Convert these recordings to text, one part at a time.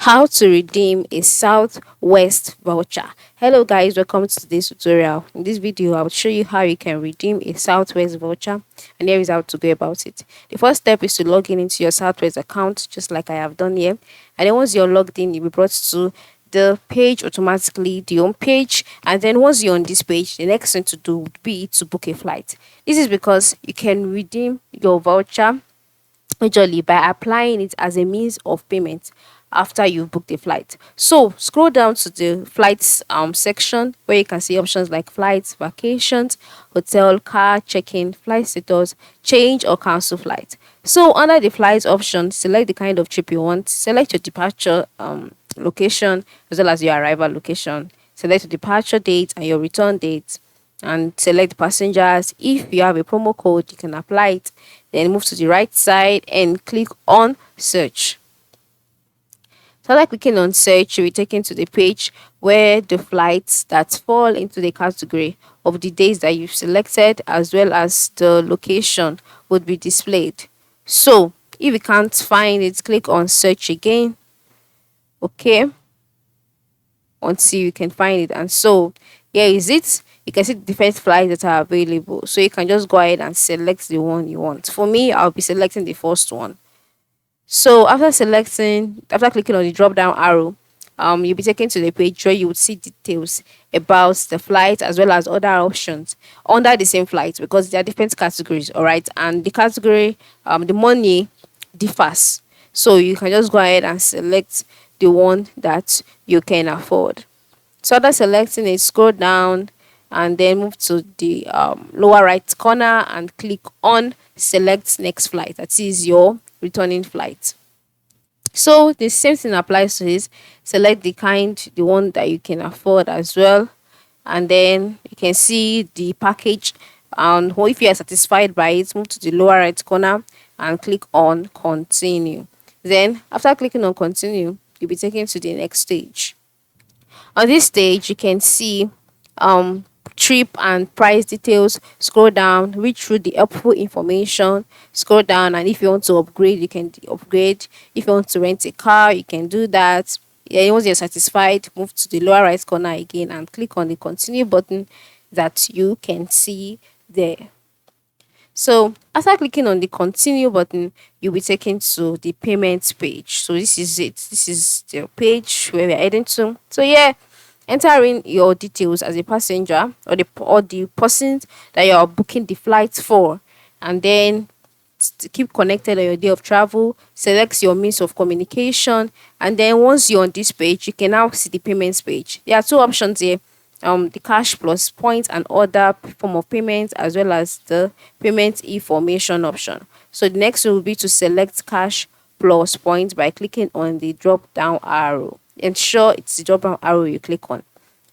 How to redeem a Southwest voucher. Hello guys, welcome to this tutorial. In this video, I will show you how you can redeem a Southwest voucher, and here is how to go about it. The first step is to log in into your Southwest account, just like I have done here. And then once you're logged in, you'll be brought to the page automatically, the home page. And then once you're on this page, the next thing to do would be to book a flight. This is because you can redeem your voucher majorly by applying it as a means of payment after you've booked a flight. So scroll down to the flights section where you can see options like flights, vacations, hotel, car, check-in, flight status, change or cancel flight. So under the flights option, select the kind of trip you want, select your departure location as well as your arrival location, select your departure date and your return date, and select passengers. If you have a promo code, you can apply it. Then move to the right side and click on search. So after clicking on search, you'll be taken to the page where the flights that fall into the category of the days that you've selected as well as the location would be displayed. So if you can't find it, click on search again. Okay, until you can find it. And so here is it. You can see the different flights that are available. So you can just go ahead and select the one you want. For me, I'll be selecting the first one. So after clicking on the drop down arrow, you'll be taken to the page where you would see details about the flight as well as other options under the same flight, because there are different categories, all right, and the category, the money differs. So you can just go ahead and select the one that you can afford. So after selecting it, scroll down and then move to the lower right corner and click on select next flight. That is your returning flight. So the same thing applies to this. Select the one that you can afford as well, and then you can see the package. And if you are satisfied by it, move to the lower right corner and click on continue. Then after clicking on continue, you'll be taken to the next stage. On this stage, you can see trip and price details. Scroll down, read through the helpful information, scroll down, and if you want to upgrade, you can upgrade. If you want to rent a car, you can do that. Yeah, once you're satisfied, move to the lower right corner again and click on the continue button that you can see there. So after clicking on the continue button, you'll be taken to the payment page. So this is it. This is the page where we're heading to. So yeah, enter in your details as a passenger or the person that you are booking the flight for, and then to keep connected on your day of travel. Select your means of communication, and then once you're on this page, you can now see the payments page. There are two options here: the cash plus points and other form of payment, as well as the payment information option. So the next one will be to select cash plus points by clicking on the drop down arrow. Ensure it's the drop down arrow you click on,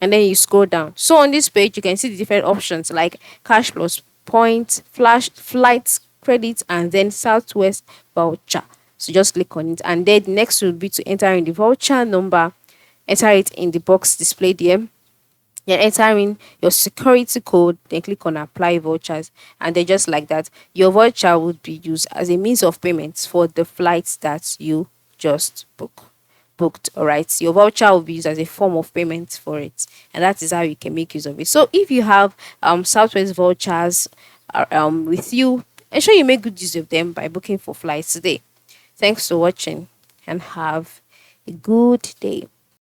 and then you scroll down. So on this page, you can see the different options like cash plus points, flash flights, credits, and then Southwest voucher. So just click on it, and then the next will be to enter in the voucher number. Enter it in the box displayed here. Then enter in your security code, then click on apply vouchers, and then just like that, your voucher would be used as a means of payments for the flights that you just booked. All right, your voucher will be used as a form of payment for it, and that is how you can make use of it. So if you have Southwest vouchers with you, ensure you make good use of them by booking for flights today. Thanks for watching and have a good day.